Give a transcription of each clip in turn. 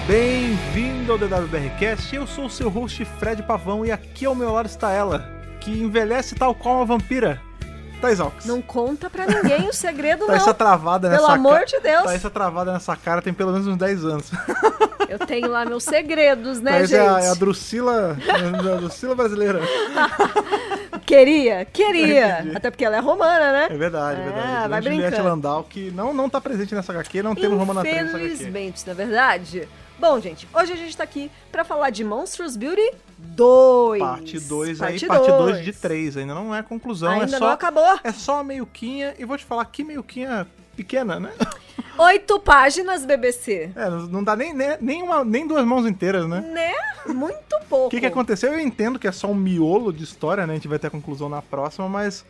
Bem-vindo ao DWBRcast, eu sou o seu host Fred Pavão e aqui ao meu lado está ela, que envelhece tal qual uma vampira, Thaís Alves. Não conta pra ninguém o segredo, não. Essa travada nessa Pelo amor de Deus. Essa travada nessa cara tem pelo menos uns 10 anos. Eu tenho lá meus segredos, né, Thaís gente? É a Drusila brasileira. Queria. Até porque ela é romana, né? É verdade. Vai Juliette brincando. Landau, que não tá presente nessa HQ, não temos Romana 3 nessa HQ. Infelizmente, na verdade. Bom, gente, hoje a gente tá aqui pra falar de Monstrous Beauty 2. Parte 2 aí, Parte parte 2 2. de 3, ainda não é conclusão, Ainda é só... não acabou. É só a meiuquinha, e vou te falar que meiuquinha pequena, né? 8 páginas, BBC. É, não dá nem duas mãos inteiras, né? Né? Muito pouco. O que aconteceu? Eu entendo que é só um miolo de história, né? A gente vai ter a conclusão na próxima, mas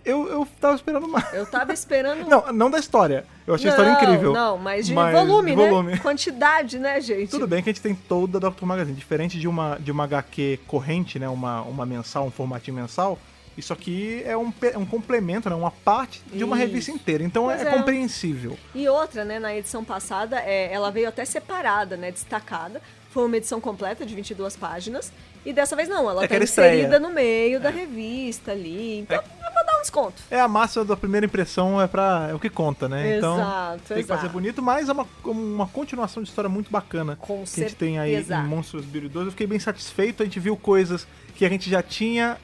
eu tava esperando mais. Eu tava esperando... Não da história. Eu achei a história incrível. Não, mas de volume, volume. né? Quantidade, né, gente? Tudo bem que a gente tem toda a Dr. Magazine. Diferente de uma HQ corrente, né? Uma mensal, um formatinho mensal. Isso aqui é um complemento, né? Uma parte de uma revista inteira. Então Pois é compreensível. E outra, né? Na edição passada, ela veio até separada, né? Destacada. Foi uma edição completa de 22 páginas. E dessa vez não, ela tá inserida no meio da revista ali. Então, eu vou dar um desconto. É a massa da primeira impressão, é o que conta, né? Então, Exato, tem que fazer bonito, mas é uma continuação de história muito bacana. Com que a gente tem aí certeza. em Monsters Beauty 2. Eu fiquei bem satisfeito, a gente viu coisas que a gente já tinha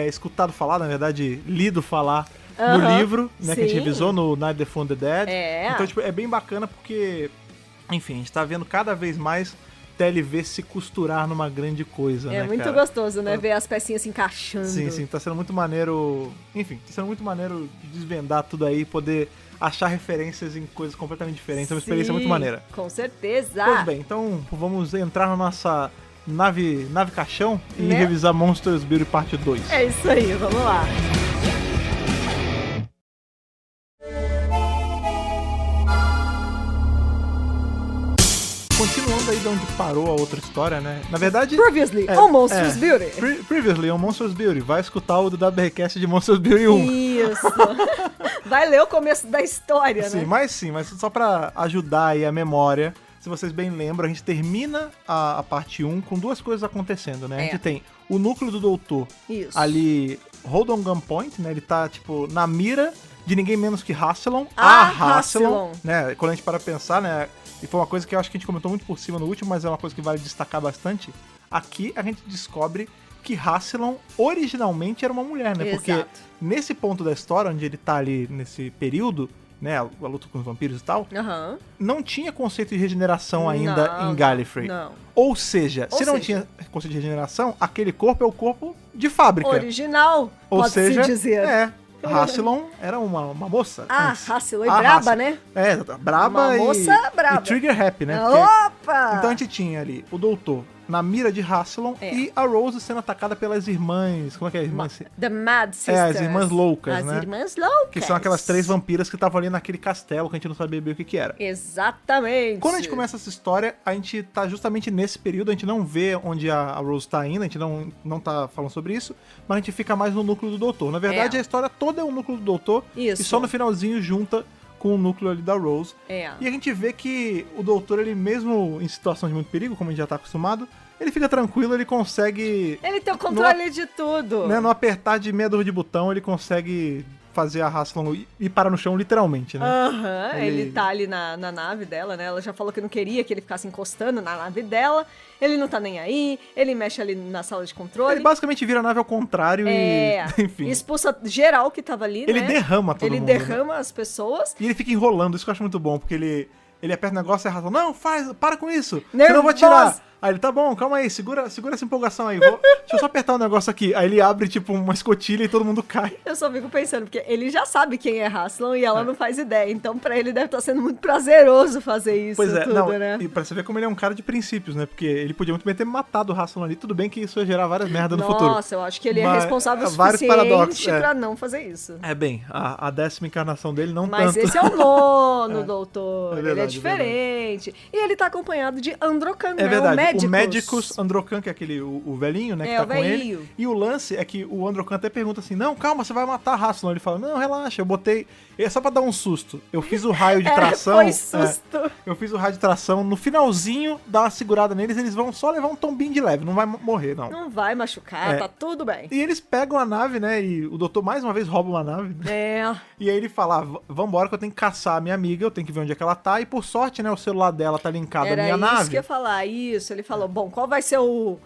escutado falar, na verdade, lido falar no livro, né? Que a gente revisou no Night the Found the Dead. Então, tipo, é bem bacana porque, enfim, a gente tá vendo cada vez mais TLV se costurar numa grande coisa, né, É muito cara? gostoso, né? Ver as pecinhas se encaixando. Sim, tá sendo muito maneiro. Enfim, tá sendo muito maneiro desvendar tudo aí, poder achar referências em coisas completamente diferentes. É uma experiência muito maneira. Com certeza. Pois bem, então vamos entrar na nossa nave caixão e Né? revisar Monsters Beauty Parte 2. É isso aí, vamos lá. Continuando aí de onde parou a outra história, né? Na verdade... Previously, on Monsters Beauty. Previously on Monsters Beauty. Vai escutar o do WRcast de Monsters Beauty 1. Isso. Vai ler o começo da história, Sim, né? mas só pra ajudar aí a memória, se vocês bem lembram, a gente termina a parte 1 com duas coisas acontecendo, né? A gente tem o núcleo do doutor ali, hold on gunpoint, né? Ele tá, tipo, na mira de ninguém menos que Rassilon. A Rassilon, né? Quando a gente para pensar, né? E foi uma coisa que eu acho que a gente comentou muito por cima no último, mas é uma coisa que vale destacar bastante. Aqui a gente descobre que Rassilon originalmente era uma mulher, né? Exato. Porque nesse ponto da história, onde ele tá ali nesse período, né, a luta com os vampiros e tal, não tinha conceito de regeneração ainda em Gallifrey. Não. Ou seja, se não tinha conceito de regeneração, aquele corpo é o corpo de fábrica. Original, Ou pode-se seja, dizer. Rassilon era uma moça. Rassilon, e braba, né? Braba uma moça braba. E trigger happy, né? Opa! Então a gente tinha ali o doutor na mira de Rassilon e a Rose sendo atacada pelas irmãs. Como é que é? Irmãs? The Mad Sisters. As irmãs loucas, né? As irmãs loucas. Que são aquelas 3 vampiras que estavam ali naquele castelo que a gente não sabia bem o que era. Exatamente. Quando a gente começa essa história, a gente tá justamente nesse período, a gente não vê onde a Rose tá ainda, a gente não tá falando sobre isso, mas a gente fica mais no núcleo do doutor. Na verdade, a história toda é o núcleo do doutor e só no finalzinho junta com o núcleo ali da Rose. E a gente vê que o doutor, ele mesmo em situação de muito perigo, como a gente já tá acostumado, ele fica tranquilo, ele consegue... Ele tem o controle de tudo. Né, no apertar de meia dúvida de botão, ele consegue fazer a Rassilon ir parar no chão, literalmente, né? Ele tá ali na nave dela, né? Ela já falou que não queria que ele ficasse encostando na nave dela. Ele não tá nem aí, ele mexe ali na sala de controle. Ele basicamente vira a nave ao contrário e... Enfim. Expulsa geral que tava ali, ele né? Derrama todo mundo. Ele derrama as pessoas. E ele fica enrolando, isso que eu acho muito bom, porque ele aperta o negócio e a Rassilon, não, para com isso, Nervoso. senão eu vou tirar. Aí ele, tá bom, calma aí, segura essa empolgação aí. Deixa eu só apertar um negócio aqui. Aí ele abre, tipo, uma escotilha e todo mundo cai. Eu só fico pensando, porque ele já sabe quem é Rassilon e ela não faz ideia. Então, pra ele deve estar sendo muito prazeroso fazer isso tudo, né? E pra você ver como ele é um cara de princípios, né? Porque ele podia muito bem ter matado o Rassilon ali. Tudo bem que isso ia gerar várias merdas no futuro. Nossa, eu acho que ele é responsável o vários suficiente paradoxos, pra não fazer isso. Bem, a 10ª encarnação dele não Mas tanto. esse é o nono, doutor. É verdade, ele é diferente. E ele tá acompanhado de Androcan, É né? verdade. O o Medicus Androcan, que é aquele, o velhinho, né, que tá com ele. E o lance é que o Androcan até pergunta assim, não, calma, você vai matar a Rassilon. Ele fala, não, relaxa, eu botei... É só pra dar um susto. Eu fiz o raio de tração... Foi susto. Eu fiz o raio de tração, no finalzinho, dá uma segurada neles, eles vão só levar um tombinho de leve, não vai morrer, não. Não vai machucar, tá tudo bem. E eles pegam a nave, né, e o doutor mais uma vez rouba uma nave. E aí ele fala, vambora que eu tenho que caçar a minha amiga, eu tenho que ver onde é que ela tá, e por sorte, né, o celular dela tá linkado à minha nave. Era isso que eu ia falar, isso. Ele falou, bom, qual vai ser o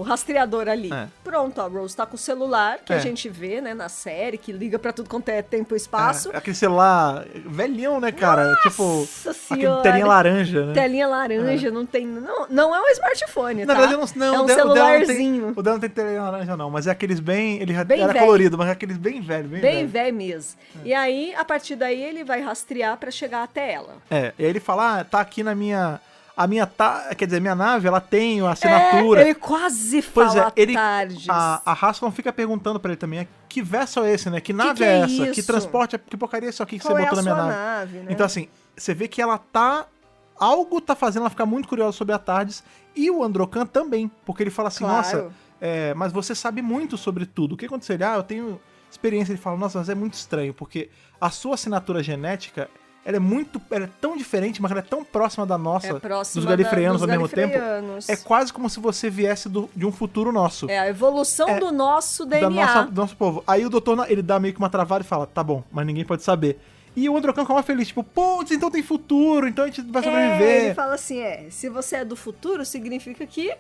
rastreador ali? Pronto, a Rose tá com o celular, que a gente vê, né, na série, que liga pra tudo quanto é tempo e espaço. Aquele celular velhão, né, cara? Nossa tipo, senhora. aquele telinha laranja, né? Telinha laranja, não tem... Não é um smartphone, Na verdade, não, é um celularzinho. O dela não tem telinha laranja, não, mas é aqueles bem... Ele era velho. colorido, mas é aqueles bem velho, Bem velho mesmo. E aí, a partir daí, ele vai rastrear pra chegar até ela. E aí ele fala, tá aqui na minha... quer dizer, minha nave, ela tem a assinatura. Ele quase fala Tardes. A Rassilon fica perguntando pra ele também, que vessel é esse, né? Que nave é essa? Que transporte, que porcaria é isso aqui que você botou na minha nave? Né? Então, assim, você vê que ela tá... Algo tá fazendo ela ficar muito curiosa sobre a Tardes, e o Androcan também, porque ele fala assim, nossa, mas você sabe muito sobre tudo. O que aconteceu? Eu tenho experiência. Ele fala, nossa, mas é muito estranho, porque a sua assinatura genética... Ela é tão diferente, mas ela é tão próxima da nossa, dos galifreanos ao mesmo tempo. É quase como se você viesse de um futuro nosso. É a evolução do nosso DNA. Do nosso povo. Aí o doutor, ele dá meio que uma travada e fala, tá bom, mas ninguém pode saber. E o Androcan fica mais feliz, tipo, putz, então tem futuro, então a gente vai sobreviver. Ele fala assim, se você é do futuro, significa que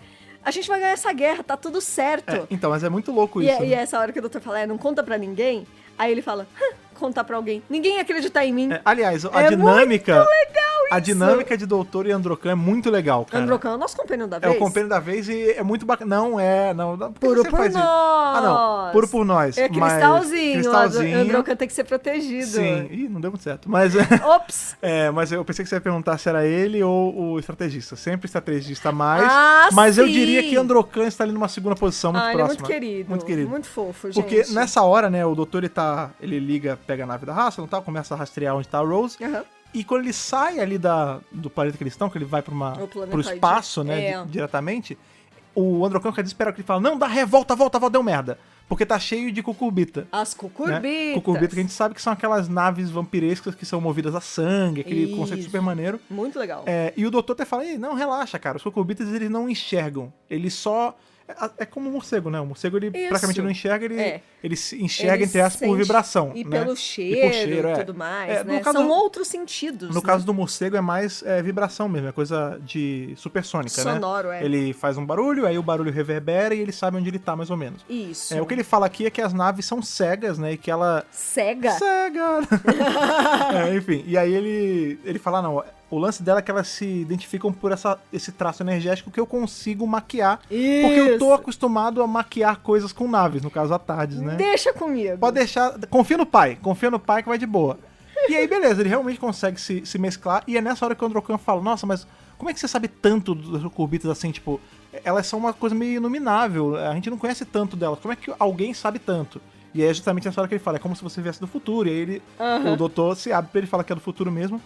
a gente vai ganhar essa guerra, tá tudo certo. Então, mas é muito louco isso. E essa hora que o doutor fala, não conta pra ninguém, aí ele fala, contar pra alguém. Ninguém acredita em mim. Aliás, a dinâmica... Muito legal isso. A dinâmica de Doutor e Androcan é muito legal, cara. Androcan é o nosso companheiro da vez? É o companheiro da vez e é muito bacana. Não. Puro por nós. Não. Puro por nós. É cristalzinho. Androcan tem que ser protegido. Sim. Ih, não deu muito certo. Mas... Ops. Mas eu pensei que você ia perguntar se era ele ou o estrategista. Sempre estrategista mais. Mas eu diria que Androcan está ali numa segunda posição muito próxima. Ele é muito querido. Muito querido. Muito fofo, gente. Porque nessa hora, né, o doutor, ele liga, pega a nave da Rassilon e tal, começa a rastrear onde tá a Rose. E quando ele sai ali do planeta que eles estão, que ele vai pro espaço, né, diretamente, o Androcan fica desesperado, que ele fala, não, dá ré, volta, deu merda. Porque tá cheio de cucurbita. As cucurbitas. Né? Cucurbita que a gente sabe que são aquelas naves vampirescas que são movidas a sangue, aquele conceito super maneiro. Muito legal. E o doutor até fala, não, relaxa, cara, os cucurbitas eles não enxergam, eles só... É como um morcego, né? O morcego, ele praticamente não enxerga, ele se enxerga, entre aspas, por vibração. E né? pelo cheiro e tudo mais, né? São outros sentidos. No caso do morcego é mais vibração mesmo, é coisa de supersônica, sonoro, né? Ele faz um barulho, aí o barulho reverbera e ele sabe onde ele tá, mais ou menos. Isso. O que ele fala aqui é que as naves são cegas, né? E que ela... Cega? Enfim, e aí ele fala, não... O lance dela é que elas se identificam por esse traço energético que eu consigo maquiar. Isso. Porque eu tô acostumado a maquiar coisas com naves, no caso a Tardes, né? Deixa comigo. Pode deixar. Confia no pai que vai de boa. E aí, beleza, ele realmente consegue se mesclar. E é nessa hora que o Androcan fala, nossa, mas como é que você sabe tanto das cucurbitas assim, tipo, elas são uma coisa meio inominável, a gente não conhece tanto delas. Como é que alguém sabe tanto? E é justamente nessa hora que ele fala, é como se você viesse do futuro. E aí o doutor se abre pra ele falar que é do futuro mesmo.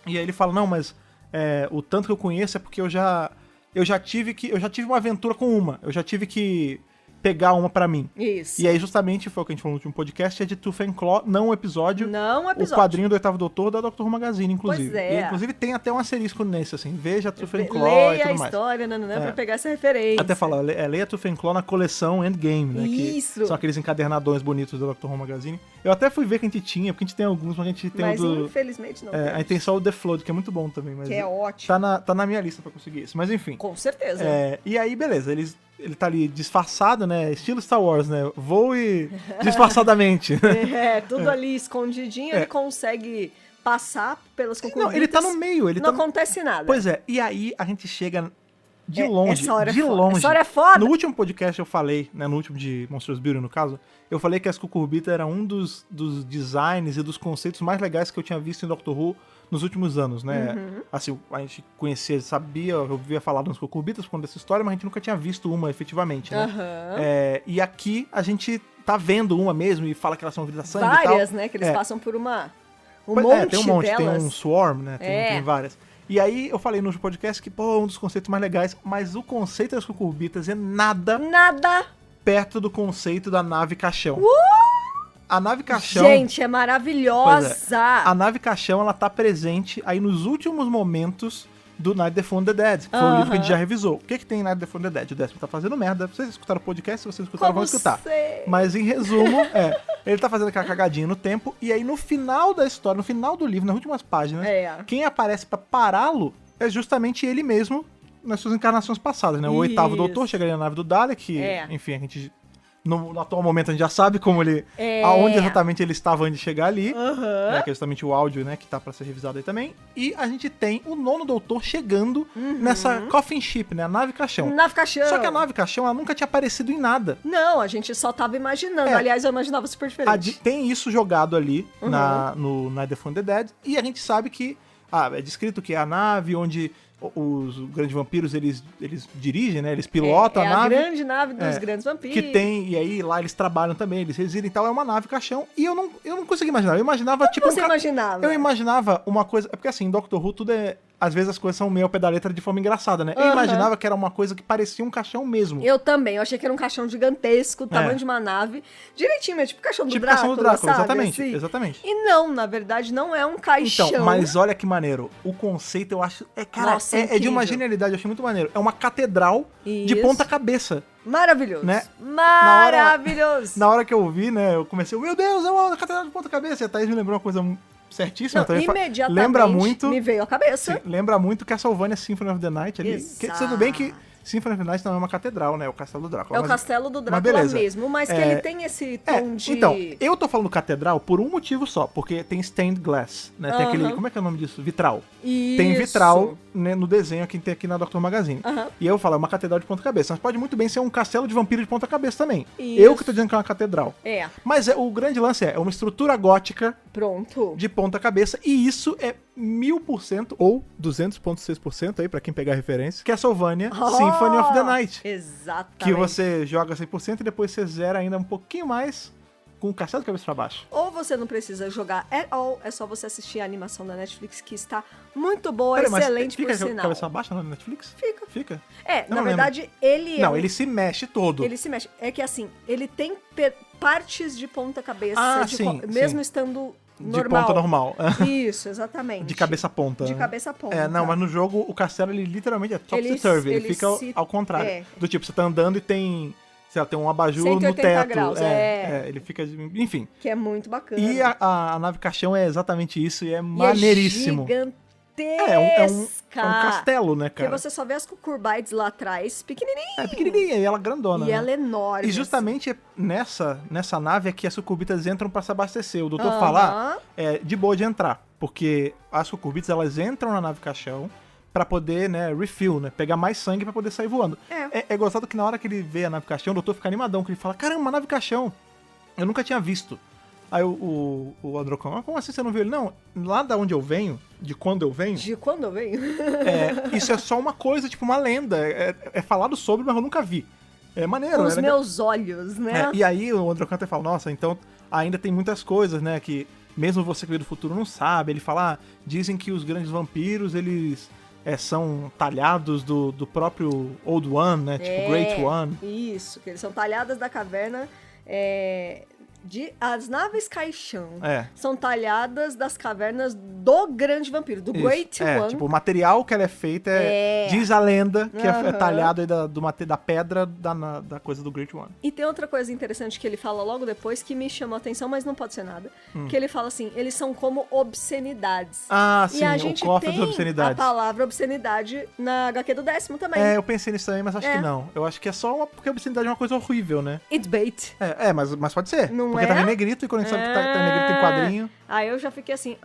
E aí ele fala, não, mas o tanto que eu conheço é porque eu já tive uma aventura com uma. Eu já tive que pegar uma pra mim. Isso. E aí justamente foi o que a gente falou no último podcast, é de Tooth and Claw, não um episódio. Não um episódio. O quadrinho do Oitavo Doutor da Dr. Who Magazine, inclusive. Pois é. E, inclusive tem até um asterisco nesse, assim, veja Tooth and Claw leia e tudo mais. Leia a história, pra pegar essa referência. Até fala, leia Tooth and Claw na coleção Endgame, né? Isso. Que são aqueles encadernadões bonitos do Dr. Who Magazine. Eu até fui ver que a gente tinha, porque a gente tem alguns, mas a gente tem mas o do... infelizmente não. A gente tem só o The Flood, que é muito bom também. Mas que é ótimo. Tá na minha lista pra conseguir isso, mas enfim. Com certeza. E aí, beleza, ele tá ali disfarçado, né? Estilo Star Wars, né? Voe disfarçadamente. Tudo ali escondidinho, ele consegue passar pelas cucurbitas. Não, ele tá no meio. Não acontece nada. Pois é, e aí a gente chega de longe. Essa hora de longe. Essa hora é foda. No último podcast eu falei, né? No último de Monsters Beauty, no caso, eu falei que as cucurbitas era um dos designs e dos conceitos mais legais que eu tinha visto em Doctor Who nos últimos anos, né? Assim, a gente conhecia, sabia, eu ouvia falar das cucurbitas por conta dessa história, mas a gente nunca tinha visto uma efetivamente, né? E aqui a gente tá vendo uma mesmo e fala que elas são vidas de sangue e tal. Várias, né? Que eles passam por um monte tem um monte, delas. tem um swarm, né? Tem várias. E aí eu falei no podcast que, pô, um dos conceitos mais legais, mas o conceito das cucurbitas é nada perto do conceito da nave caixão. A nave caixão... Gente, é maravilhosa! A nave caixão, ela tá presente aí nos últimos momentos do Night the Fun the Dead, que foi o livro que a gente já revisou. O que tem em Night the Fun the Dead? O Décimo tá fazendo merda. Vocês escutaram o podcast? Se vocês escutaram, vão escutar. Mas em resumo, ele tá fazendo aquela cagadinha no tempo, e aí no final da história, no final do livro, nas últimas páginas, quem aparece pra pará-lo é justamente ele mesmo nas suas encarnações passadas, né? O oitavo doutor chega ali na nave do Dalek, que, enfim, a gente... No atual momento a gente já sabe como ele... Aonde exatamente ele estava antes de chegar ali. Né, que é justamente o áudio, né? Que tá pra ser revisado aí também. E a gente tem o nono doutor chegando nessa coffin ship, né? A nave caixão. Nave caixão. Só que a nave caixão, ela nunca tinha aparecido em nada. Não, a gente só tava imaginando. Aliás, eu imaginava super diferente. Tem isso jogado ali no Night the Fun the Dead. E a gente sabe que... é descrito que é a nave onde... Os grandes vampiros, eles dirigem, né? Eles pilotam a nave. É a grande nave dos grandes vampiros. Que tem, e aí lá eles trabalham também, eles residem e tal, é uma nave caixão. E eu não consegui imaginar. Eu imaginava, tipo... Você imaginava? Eu imaginava uma coisa... É porque assim, em Doctor Who tudo é... Às vezes as coisas são meio ao pé da letra de forma engraçada, né? Eu imaginava que era uma coisa que parecia um caixão mesmo. Eu também. Eu achei que era um caixão gigantesco, tamanho de uma nave. Direitinho, mas tipo caixão do Drácula, caixão do Drácula, sabe? Exatamente, assim. exatamente. E não, na verdade, não é um caixão. Então, mas olha que maneiro. O conceito, eu acho... Nossa, é de uma genialidade, eu achei muito maneiro. É uma catedral de ponta cabeça. Maravilhoso. Né? Maravilhoso. Na hora que eu vi, né, eu comecei... Meu Deus, é uma catedral de ponta cabeça. E a Thaís me lembrou uma coisa... certíssimo. Não, imediatamente lembra muito, me veio a cabeça. Sim, lembra muito Castlevania Symphony of the Night ali. Tudo bem que Symphony of the Night não é uma catedral, né? É o Castelo do Drácula. É o Castelo do Drácula mesmo, mas que ele tem esse tom de... Então, eu tô falando catedral por um motivo só, porque tem stained glass, né? Tem aquele... Como é que é o nome disso? Vitral. Isso. Tem vitral, né, no desenho que tem aqui na Dr. Magazine. E aí eu falo, é uma catedral de ponta cabeça. Mas pode muito bem ser um castelo de vampiro de ponta cabeça também. Isso. Eu que tô dizendo que é uma catedral. Mas o grande lance é uma estrutura gótica de ponta cabeça, e isso é 1000% ou 200,6% aí, pra quem pegar a referência, Castlevania Symphony of the Night. Exatamente. Que você joga 100% e depois você zera ainda um pouquinho mais com o castelo de cabeça pra baixo. Ou você não precisa jogar at all, é só você assistir a animação da Netflix, que está muito boa, excelente, por sinal. Fica cabeça baixa na Netflix? Fica. Na verdade, ele... Não, ele se mexe todo. Ele se mexe. É que assim, ele tem partes de ponta cabeça, mesmo estando... normal. De ponta normal. Isso, exatamente. De cabeça ponta. De cabeça ponta. Mas no jogo o castelo, ele literalmente é topsy-turvy. Ele fica ao contrário. Do tipo, você tá andando e tem... Sei lá, tem um abajur no teto. Graus, ele fica... Enfim. Que é muito bacana. E a nave caixão é exatamente isso, e é maneiríssimo. Gigantesca. É um castelo, né, cara? Porque você só vê as cucurbites lá atrás, pequenininha. Pequenininha, e ela grandona. E ela é enorme. E justamente nessa nave é que as sucurbitas entram pra se abastecer. O doutor fala, de boa de entrar, porque as sucurbitas, elas entram na nave caixão pra poder, né, refill, né, pegar mais sangue pra poder sair voando. É gostado que na hora que ele vê a nave caixão, o doutor fica animadão, que ele fala, caramba, uma nave caixão, eu nunca tinha visto. Aí o Androcão, como assim você não viu ele? Não, lá da onde eu venho, de quando eu venho... isso é só uma coisa, tipo uma lenda, é falado sobre, mas eu nunca vi. É maneiro. Com os meus olhos, né? E aí o Androcão até fala, nossa, então ainda tem muitas coisas, né, que mesmo você que veio do futuro não sabe. Ele fala, dizem que os grandes vampiros, eles... são talhados do próprio Old One, né? Tipo, Great One. Isso, que eles são talhadas da caverna. As naves caixão são talhadas das cavernas do grande vampiro, do Great One. Tipo, o material que ela é feita diz a lenda que é talhado aí da pedra da coisa do Great One. E tem outra coisa interessante que ele fala logo depois que me chamou a atenção, mas não pode ser nada. Que ele fala assim, eles são como obscenidades. Sim, a gente o cofre das obscenidades. A palavra obscenidade na HQ do 10º também. Eu pensei nisso também, mas acho que não. Eu acho que é só porque a obscenidade é uma coisa horrível, né? It's bait. Mas pode ser. Não porque tá em negrito, e quando a gente sabe que tá em negrito tem quadrinho. Aí eu já fiquei assim,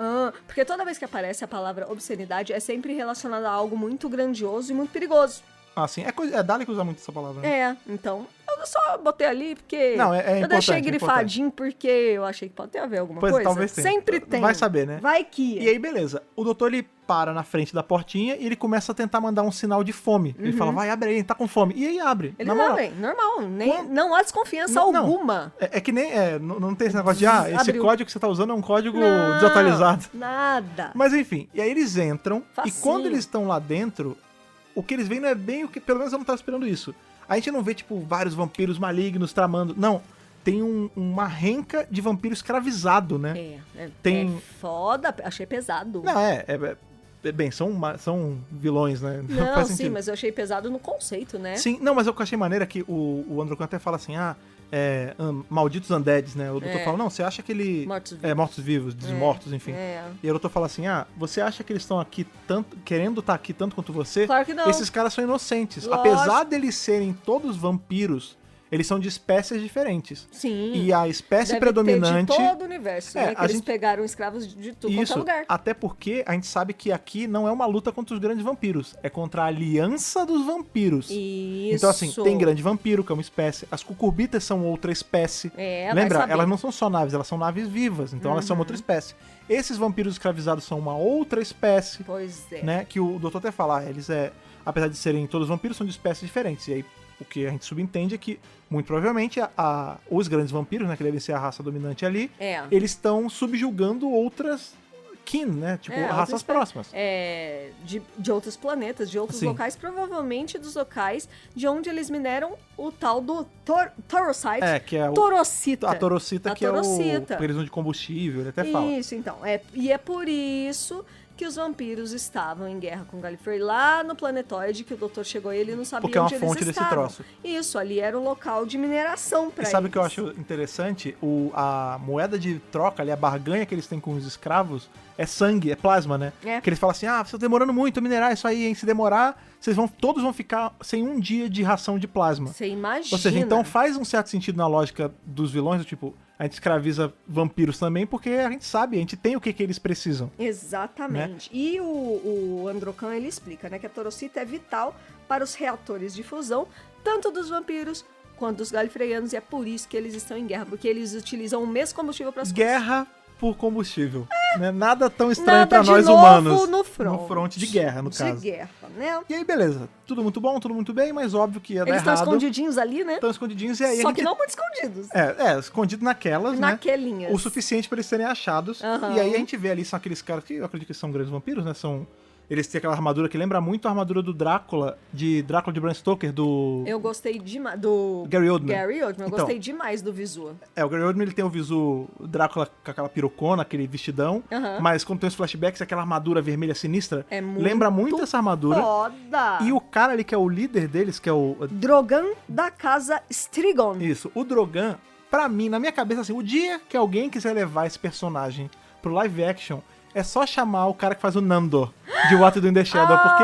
porque toda vez que aparece a palavra obscenidade é sempre relacionada a algo muito grandioso e muito perigoso. Sim. É Dalek usa muito essa palavra, né? Então eu só botei ali porque não, eu deixei grifadinho porque eu achei que pode ter a ver alguma coisa. Talvez tenha. Sempre tem. Vai saber, né? Vai que... E aí, beleza. O doutor, ele para na frente da portinha e ele começa a tentar mandar um sinal de fome. Ele fala, vai, abre aí, ele tá com fome. E aí abre. Eles abrem, normal. Não há desconfiança alguma. É que nem... não tem esse negócio de, esse código que você tá usando é um código desatualizado. Nada. Mas enfim, e aí eles entram, Facinho. E quando eles estão lá dentro, o que eles veem não é bem o que... Pelo menos eu não tava esperando isso. A gente não vê, tipo, vários vampiros malignos tramando. Não. Tem uma renca de vampiro escravizado, né? É foda. Achei pesado. Não, bem, são vilões, né? Não, faz sim, sentido. mas eu achei pesado no conceito, né? Sim, não, mas o que eu achei maneiro é que o Androcan até fala assim, malditos undeads, né? O doutor fala, não, você acha que ele... Mortos-vivos, desmortos, enfim. E o doutor fala assim, você acha que eles estão aqui querendo estar aqui tanto quanto você? Claro que não. Esses caras são inocentes. Lógico. Apesar deles serem todos vampiros, eles são de espécies diferentes. Sim. E a espécie predominante... Ter de todo o universo, né? Que eles pegaram escravos de tudo quanto é lugar. Até porque a gente sabe que aqui não é uma luta contra os grandes vampiros. É contra a aliança dos vampiros. Isso. Então, assim, tem grande vampiro, que é uma espécie. As cucurbitas são outra espécie. Lembra? Elas não são só naves, elas são naves vivas. Então, elas são outra espécie. Esses vampiros escravizados são uma outra espécie. Pois é. Né? Que o doutor até fala, eles apesar de serem todos vampiros, são de espécies diferentes. E aí, o que a gente subentende é que, muito provavelmente, os grandes vampiros, né, que devem ser a raça dominante ali, eles estão subjugando outras kin, né? Tipo, raças próximas. De outros planetas, de outros locais, provavelmente dos locais de onde eles mineram o tal do Torosite. Que é Torocita. A Torocita, que é o período de combustível, ele até fala. Isso, então. E é por isso que os vampiros estavam em guerra com Gallifrey lá no planetóide, que o doutor chegou e ele não sabia onde eles estavam. Porque é uma fonte desse troço. Isso, ali era o local de mineração pra eles. E sabe o que eu acho interessante? A moeda de troca ali, a barganha que eles têm com os escravos, é sangue, é plasma, né? Que eles falam assim, você tá demorando muito a minerar isso aí, hein? Se demorar, todos vão ficar sem um dia de ração de plasma. Você imagina. Ou seja, então faz um certo sentido na lógica dos vilões, do tipo... A gente escraviza vampiros também porque a gente sabe, a gente tem o que eles precisam. Exatamente. Né? E o Androcan, ele explica, né, que a Torocita é vital para os reatores de fusão, tanto dos vampiros quanto dos galifreyanos, e é por isso que eles estão em guerra, porque eles utilizam o mesmo combustível para as coisas. Guerra por combustível. Né? Nada tão estranho para nós humanos. No front de guerra, no caso. De guerra, né? E aí, beleza. Tudo muito bom, tudo muito bem, mas óbvio que ia dar errado. Eles estão escondidinhos ali, né? Estão escondidinhos e aí Só que não muito escondidos. Escondido naquelas, Naquelinhas. Né? O suficiente para eles serem achados. E aí a gente vê ali, são aqueles caras que eu acredito que são grandes vampiros, né? Eles têm aquela armadura que lembra muito a armadura do Drácula de Bram Stoker, do... Eu gostei demais, do... Gary Oldman. Eu gostei demais do visu. O Gary Oldman, ele tem o visu Drácula com aquela pirocona, aquele vestidão, mas quando tem os flashbacks, aquela armadura vermelha sinistra, lembra muito essa armadura. Foda! E o cara ali que é o líder deles, que é o... Drogan da casa Strigon. Isso, o Drogan, pra mim, na minha cabeça, assim, o dia que alguém quiser levar esse personagem pro live action... É só chamar o cara que faz o Nandor, de What We Do in the Shadow, porque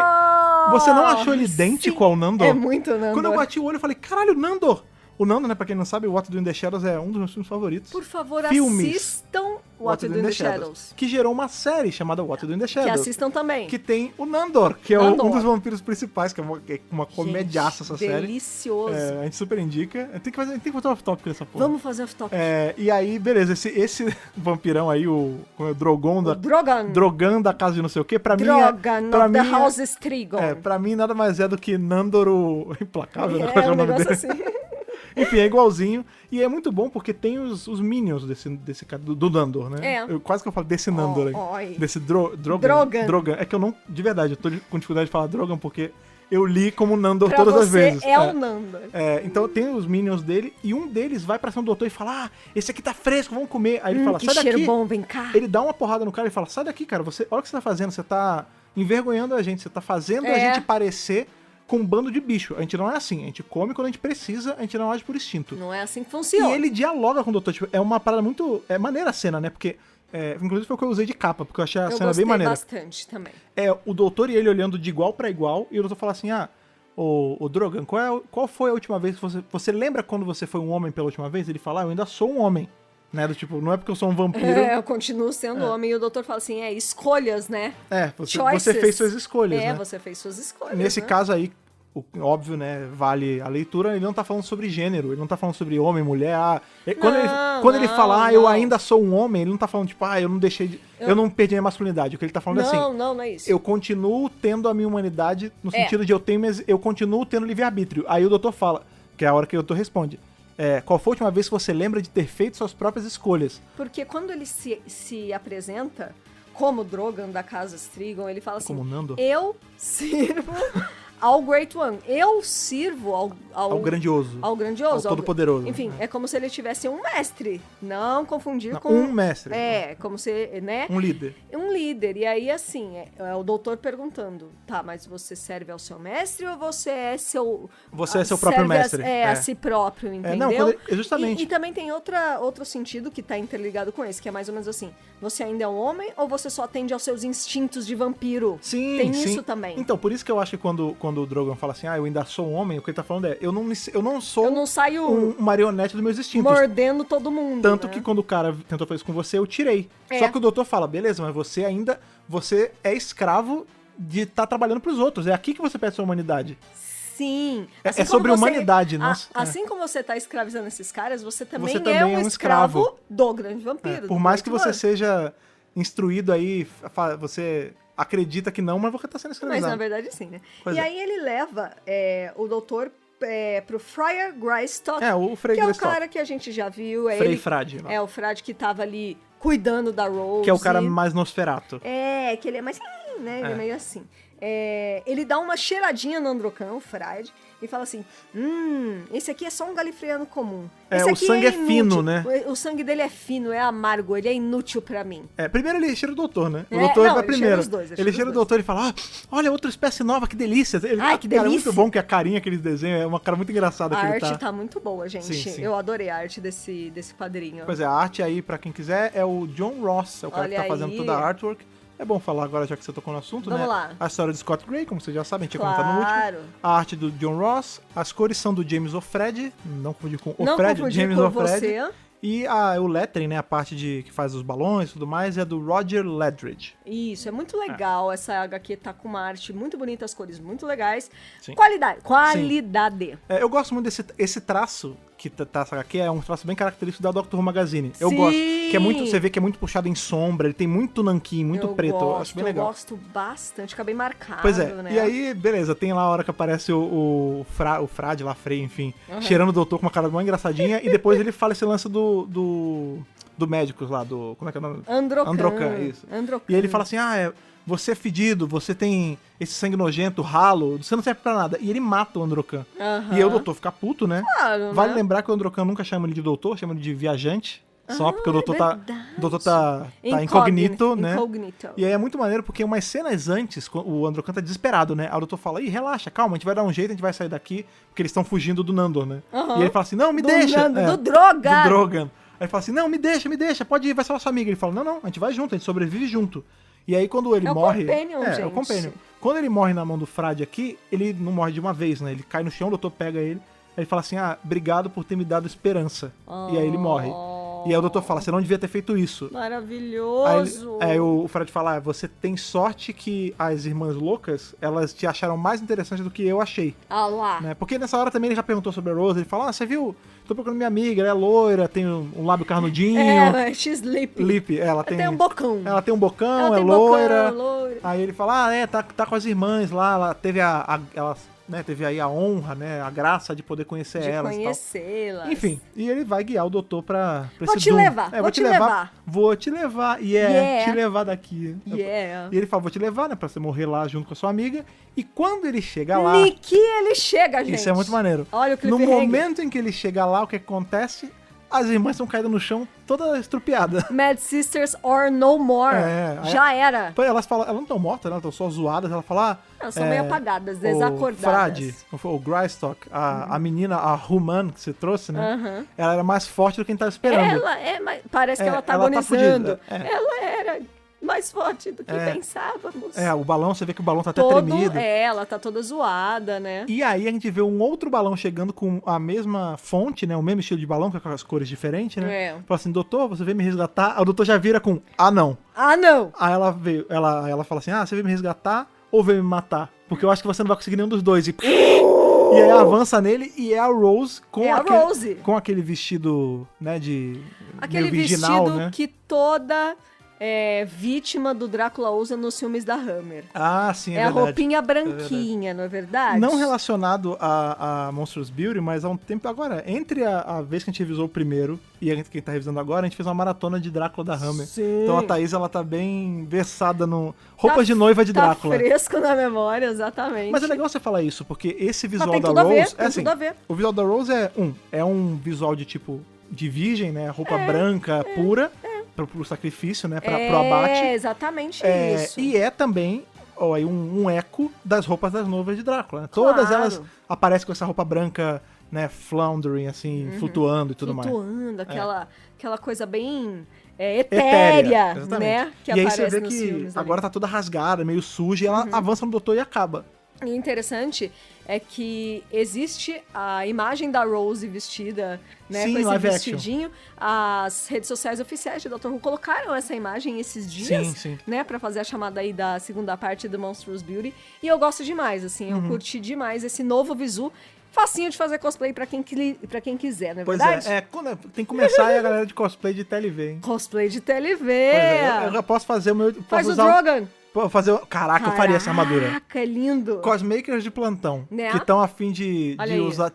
você não achou ele idêntico ao Nandor? É muito Nandor. Quando eu bati o olho, eu falei, caralho, Nandor! O Nandor, né, pra quem não sabe, o What We Do in the Shadows é um dos meus filmes favoritos. Por favor, assistam What We Do in the Shadows. Que gerou uma série chamada What We Do in the Shadows. Que assistam também. Que tem o Nandor, que é um dos vampiros principais, que é uma comediaça essa série. Delicioso. A gente super indica. Tem que fazer um off-topic nessa porra. Vamos fazer off-topic. E aí, beleza, esse vampirão aí, o Drogon Drogan da casa de não sei o quê, pra mim... Drogan, the House Strigon. Pra mim nada mais é do que Nandor o Implacável, né? É um negócio assim. Enfim, é igualzinho. E é muito bom porque tem os minions desse cara, do Nandor, né? Quase que eu falo desse Nandor aí. Desse Drogan. É que eu não... De verdade, eu tô com dificuldade de falar Drogan porque eu li como Nandor todas as vezes. O Nandor. Então tem os minions dele e um deles vai pra cima do doutor e fala, esse aqui tá fresco, vamos comer. Aí ele fala, sai daqui. Que cheiro bom, vem cá. Ele dá uma porrada no cara e fala, sai daqui, cara, olha o que você tá fazendo, você tá envergonhando a gente, você tá fazendo a gente parecer... com um bando de bicho. A gente não é assim. A gente come quando a gente precisa, a gente não age por instinto. Não é assim que funciona. E ele dialoga com o doutor. Tipo, é uma parada muito... É maneira a cena, né? Porque... inclusive foi o que eu usei de capa, porque eu achei a cena bem maneira. Eu gostei bastante também. O doutor e ele olhando de igual pra igual, e o doutor fala assim, o Drogan, qual foi a última vez que você lembra quando você foi um homem pela última vez? Ele fala, eu ainda sou um homem. Né? Do tipo, não é porque eu sou um vampiro. Eu continuo sendo homem. E o doutor fala assim, escolhas, né? Você fez suas escolhas, né? Você fez suas escolhas. Nesse caso aí, óbvio, né, vale a leitura, ele não tá falando sobre gênero, ele não tá falando sobre homem, mulher, quando ele fala, eu ainda sou um homem, ele não tá falando, tipo, eu não deixei de... Eu não perdi a masculinidade. O que ele tá falando é assim... Não é isso. Eu continuo tendo a minha humanidade, no sentido de eu continuo tendo livre-arbítrio. Aí o doutor fala, que é a hora que o doutor responde, qual foi a última vez que você lembra de ter feito suas próprias escolhas? Porque quando ele se apresenta como Drogon da Casa Strigon, ele fala assim... Como Nando? Eu sirvo... ao Great One. Eu sirvo ao grandioso. Ao grandioso. Ao todo-poderoso. Enfim, é como se ele tivesse um mestre. Não confundir com... Um mestre. Como se, né? Um líder. Um líder. E aí, assim, o doutor perguntando, tá, mas você serve ao seu mestre ou você é seu... Você é seu próprio mestre. A si próprio, entendeu? Justamente. E também tem outro sentido que tá interligado com esse, que é mais ou menos assim, você ainda é um homem ou você só atende aos seus instintos de vampiro? Sim, tem isso também. Então, por isso que eu acho que quando o Drogon fala assim, eu ainda sou um homem, o que ele tá falando é, eu não saio um marionete dos meus instintos. Mordendo todo mundo, Tanto que quando o cara tentou fazer isso com você, eu tirei. Só que o doutor fala, beleza, mas você é escravo de estar trabalhando pros outros. É aqui que você perde sua humanidade. Sim. Assim sobre humanidade, nossa. Assim como você tá escravizando esses caras, você também é um escravo do grande vampiro. Por mais que você seja instruído aí, você... acredita que não, mas você tá sendo escravizado. Mas na verdade sim, né? Aí ele leva o doutor pro Friar Greystock, o Frei que Greystock. é o cara que a gente já viu. Frade. É o Frade que tava ali cuidando da Rose. Que é o cara mais Nosferatu. Que ele é mais... né? Ele é meio assim. Ele dá uma cheiradinha no Androcan, o Frade, e fala assim, esse aqui é só um galifreano comum. Esse o sangue é fino, né? O sangue dele é fino, é amargo, ele é inútil pra mim. Primeiro ele cheira o doutor, né? O doutor vai primeiro. Cheira os dois, ele cheira o doutor e fala, olha, outra espécie nova, que delícia. Que delícia. Cara, é muito bom que a carinha que eles desenham é uma cara muito engraçada. A arte tá muito boa, gente. Sim. Eu adorei a arte desse quadrinho. Pois a arte aí, pra quem quiser, é o John Ross, é o cara que tá fazendo toda a artwork. É bom falar agora, já que você tocou no assunto, Vamos lá. A história de Scott Gray, como vocês já sabem, a gente tinha comentado no último. A arte do John Ross, as cores são do James O'Fred, não confundir com James O'Fred. E o lettering, né, a parte que faz os balões e tudo mais, é do Roger Ledridge. Isso, é muito legal. Essa HQ tá com uma arte muito bonita, as cores muito legais. Sim. Qualidade. Sim. Eu gosto muito esse traço que tá essa HQ, é um traço bem característico da Doctor Who Magazine. Eu gosto. Que é muito, você vê que é muito puxado em sombra, ele tem muito nanquim, muito preto. Eu acho bem legal. Eu gosto bastante, fica bem marcado, pois né? E aí, beleza, tem lá a hora que aparece o Frade lá, Frei, enfim, cheirando o doutor com uma cara mó engraçadinha, e depois ele fala esse lance do médicos lá, como é que é o nome? Androcan, isso. E aí ele fala assim, você é fedido, você tem esse sangue nojento, ralo, você não serve pra nada. E ele mata o Androcan. E aí o doutor fica puto, né? Claro, vale lembrar que o Androcan nunca chama ele de doutor, chama ele de viajante. Só porque o doutor tá incognito, né? Incognito. E aí é muito maneiro, porque umas cenas antes, o Androcan tá desesperado, né? Aí o doutor fala, relaxa, calma, a gente vai dar um jeito, a gente vai sair daqui, porque eles estão fugindo do Nandor, né? E ele fala assim, não, me deixa. Do Drogan. Do Drogan. Aí ele fala assim, não, me deixa, pode ir, vai salvar sua amiga. Ele fala, não, a gente vai junto, a gente sobrevive junto. E aí quando ele morre... É o Companion. Quando ele morre na mão do Frade aqui, ele não morre de uma vez, né? Ele cai no chão, o doutor pega ele, aí ele fala assim, obrigado por ter me dado esperança. E aí ele morre. E aí o doutor fala, você não devia ter feito isso. Maravilhoso! Aí o Fred fala, você tem sorte que as irmãs loucas, elas te acharam mais interessante do que eu achei. Lá. Né? Porque nessa hora também ele já perguntou sobre a Rose, ele fala, você viu, tô procurando minha amiga, ela é loira, tem um lábio carnudinho. She's lippy. Lippy, ela tem um bocão. Ela tem um bocão, é loira. Aí ele fala, tá com as irmãs lá, ela teve teve aí a honra, né, a graça de poder conhecer elas. Conhecê-las. Enfim, e ele vai guiar o doutor pra vou te levar. Vou te levar. Te levar daqui. E ele fala, vou te levar, né, pra você morrer lá junto com a sua amiga. E quando ele chega lá... ele chega, gente. Isso é muito maneiro. Olha o No momento em que ele chega lá, o que acontece... As irmãs estão caídas no chão, toda estrupiada. Mad Sisters or no more. Já era. Elas falam, elas não estão mortas, elas estão só zoadas. Ela fala, elas são meio apagadas, desacordadas. O Frade, o Greystock, a menina, a Human que você trouxe, né? Ela era mais forte do que quem tava esperando. Parece que ela tá agonizando. Ela era mais forte do que pensávamos. O balão, você vê que o balão tá até tremido. Ela tá toda zoada, né? E aí a gente vê um outro balão chegando com a mesma fonte, né? O mesmo estilo de balão, com as cores diferentes, né? Fala assim, doutor, você veio me resgatar? Aí o doutor já vira com, não. Não. Aí ela fala assim, você veio me resgatar ou veio me matar? Porque eu acho que você não vai conseguir nenhum dos dois. E aí avança nele e é a Rose com aquele vestido, né, de aquele virginal, vestido, né? Que toda vítima do Drácula usa nos filmes da Hammer. Ah, sim, é verdade. A roupinha branquinha, não é verdade? Não relacionado a Monstrous Beauty, mas há um tempo agora. Entre a vez que a gente revisou o primeiro e quem tá revisando agora, a gente fez uma maratona de Drácula da Hammer. Sim. Então a Thaís, ela tá bem versada no... Roupas de noiva de Drácula. Tá fresco na memória, exatamente. Mas é legal você falar isso, porque esse visual tem da tudo Rose... tem tudo a ver. O visual da Rose é um visual de tipo... de virgem, né? Roupa branca, pura... Pro sacrifício, né? Pro abate. É, exatamente isso. E é também aí um eco das roupas das noivas de Drácula. Né? Todas elas aparecem com essa roupa branca, né? Floundering, assim, flutuando e tudo mais. Flutuando, aquela coisa bem etérea, né? Que e aí aparece você vê nos que filmes agora tá toda rasgada, meio suja, e ela avança no doutor e acaba. E o interessante é que existe a imagem da Rose vestida, né, sim, com esse live vestidinho. As redes sociais oficiais de Dr. Who colocaram essa imagem esses dias, sim. né, pra fazer a chamada aí da segunda parte do Monstrous Beauty. E eu gosto demais, assim, eu curti demais esse novo visu. Facinho de fazer cosplay pra quem quiser, não é verdade? Tem que começar aí a galera de cosplay de TLV, hein? Cosplay de TLV! Eu já posso fazer o meu... Faz o Drogon! Caraca, eu faria essa armadura. Caraca, é lindo. Cosmakers de plantão, né? Que estão a fim de